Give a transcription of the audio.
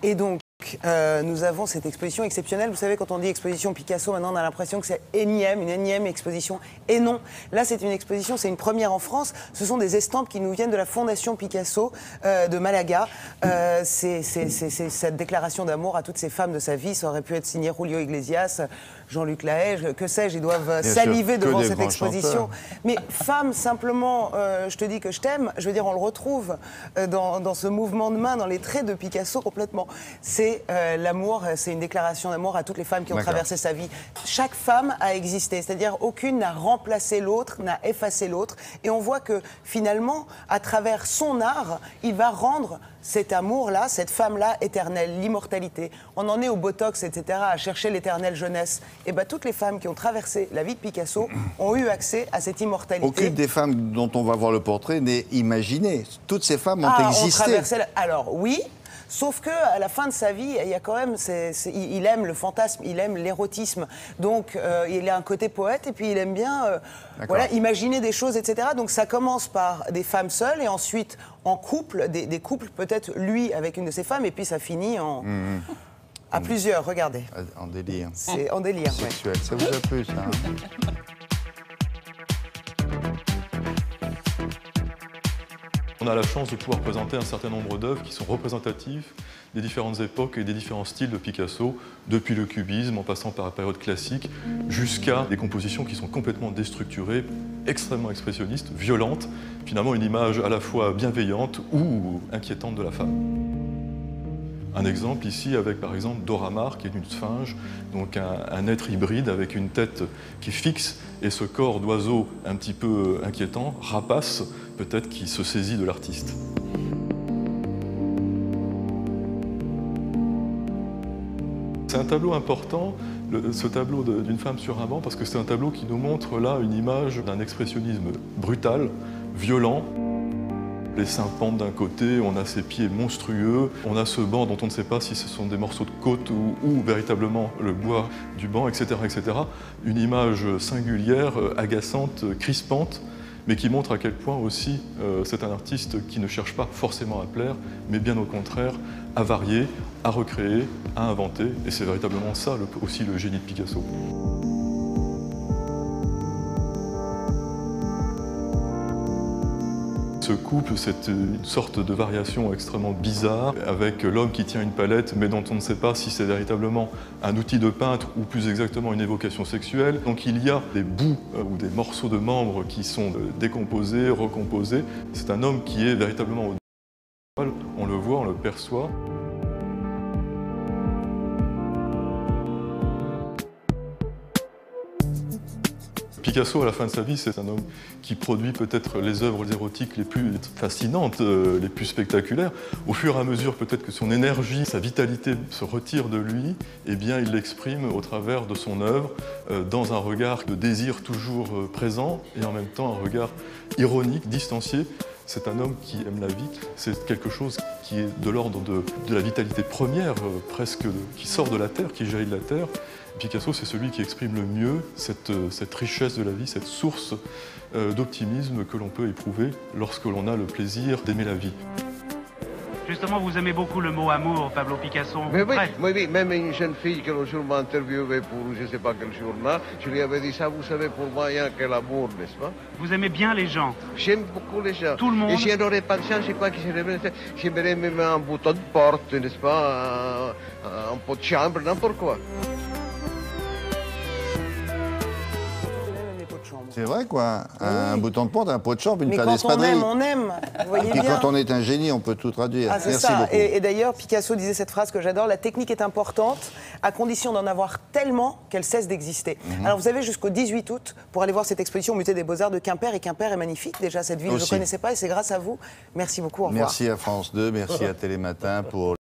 Et donc, nous avons cette exposition exceptionnelle. Vous savez, quand on dit exposition Picasso, maintenant on a l'impression que c'est une énième exposition. Et non, là c'est une exposition, c'est une première en France. Ce sont des estampes qui nous viennent de la Fondation Picasso de Malaga. C'est cette déclaration d'amour à toutes ces femmes de sa vie. Ça aurait pu être signé Julio Iglesias, Jean-Luc Lahaye, que sais-je, ils doivent saliver devant cette exposition. Mais femme, simplement, je te dis que je t'aime, je veux dire, on le retrouve dans ce mouvement de main, dans les traits de Picasso complètement. C'est l'amour, c'est une déclaration d'amour à toutes les femmes qui ont traversé sa vie. Chaque femme a existé, c'est-à-dire aucune n'a remplacé l'autre, n'a effacé l'autre. Et on voit que finalement, à travers son art, il va rendre cet amour-là, cette femme-là éternelle, l'immortalité. On en est au Botox, etc., à chercher l'éternelle jeunesse. Et bien toutes les femmes qui ont traversé la vie de Picasso ont eu accès à cette immortalité. Aucune des femmes dont on va voir le portrait n'est imaginée. Toutes ces femmes ont existé. Alors oui. Sauf qu'à la fin de sa vie, il y a quand même, il aime le fantasme, il aime l'érotisme. Donc, il a un côté poète et puis il aime bien voilà, imaginer des choses, etc. Donc, ça commence par des femmes seules et ensuite en couple, des couples, peut-être lui avec une de ses femmes, et puis ça finit en... à plusieurs, regardez. En délire. C'est en délire, sexuel. Ouais. Ça vous a plu, ça? On a la chance de pouvoir présenter un certain nombre d'œuvres qui sont représentatives des différentes époques et des différents styles de Picasso, depuis le cubisme, en passant par la période classique, jusqu'à des compositions qui sont complètement déstructurées, extrêmement expressionnistes, violentes, finalement une image à la fois bienveillante ou inquiétante de la femme. Un exemple ici avec par exemple Dora Maar, qui est une sphinge, donc un être hybride avec une tête qui est fixe et ce corps d'oiseau un petit peu inquiétant, rapace, peut-être qui se saisit de l'artiste. C'est un tableau important, ce tableau d'une femme sur un banc, parce que c'est un tableau qui nous montre là une image d'un expressionnisme brutal, violent. Les seins pendent d'un côté, on a ses pieds monstrueux, on a ce banc dont on ne sait pas si ce sont des morceaux de côte ou véritablement le bois du banc, etc., etc. Une image singulière, agaçante, crispante, mais qui montre à quel point aussi c'est un artiste qui ne cherche pas forcément à plaire, mais bien au contraire à varier, à recréer, à inventer. Et c'est véritablement ça aussi le génie de Picasso. Ce couple, c'est une sorte de variation extrêmement bizarre, avec l'homme qui tient une palette, mais dont on ne sait pas si c'est véritablement un outil de peintre ou plus exactement une évocation sexuelle. Donc il y a des bouts ou des morceaux de membres qui sont décomposés, recomposés. C'est un homme qui est véritablement au on le voit, on le perçoit. Picasso, à la fin de sa vie, c'est un homme qui produit peut-être les œuvres érotiques les plus fascinantes, les plus spectaculaires. Au fur et à mesure, peut-être que son énergie, sa vitalité se retire de lui, eh bien, il l'exprime au travers de son œuvre, dans un regard de désir toujours présent et en même temps un regard ironique, distancié. C'est un homme qui aime la vie, c'est quelque chose qui est de l'ordre de la vitalité première, presque, qui sort de la terre, qui jaillit de la terre. Picasso, c'est celui qui exprime le mieux cette richesse de la vie, cette source d'optimisme que l'on peut éprouver lorsque l'on a le plaisir d'aimer la vie. Justement, vous aimez beaucoup le mot amour, Pablo Picasso. Mais oui, même une jeune fille que l'autre jour m'a interviewé pour je ne sais pas quel journal, je lui avais dit ça, vous savez, pour moi, il n'y a que l'amour, n'est-ce pas? Vous aimez bien les gens. J'aime beaucoup les gens. Tout le monde. Et si je n'aurais pas de chance, je crois que j'aimerais même un bouton de porte, n'est-ce pas? Un pot de chambre, n'importe quoi. C'est vrai, quoi. Un bouton de porte, un pot de chambre, une paire Mais d'espadrilles. quand on aime, vous voyez bien. Et puis quand on est un génie, on peut tout traduire. Ah, Merci beaucoup. Et d'ailleurs, Picasso disait cette phrase que j'adore, la technique est importante, à condition d'en avoir tellement qu'elle cesse d'exister. Alors vous avez jusqu'au 18 août pour aller voir cette exposition au Musée des Beaux-Arts de Quimper, et Quimper est magnifique. Déjà, cette ville, je ne connaissais pas, et c'est grâce à vous. Merci beaucoup, au revoir. Merci à France 2, merci à Télématin pour...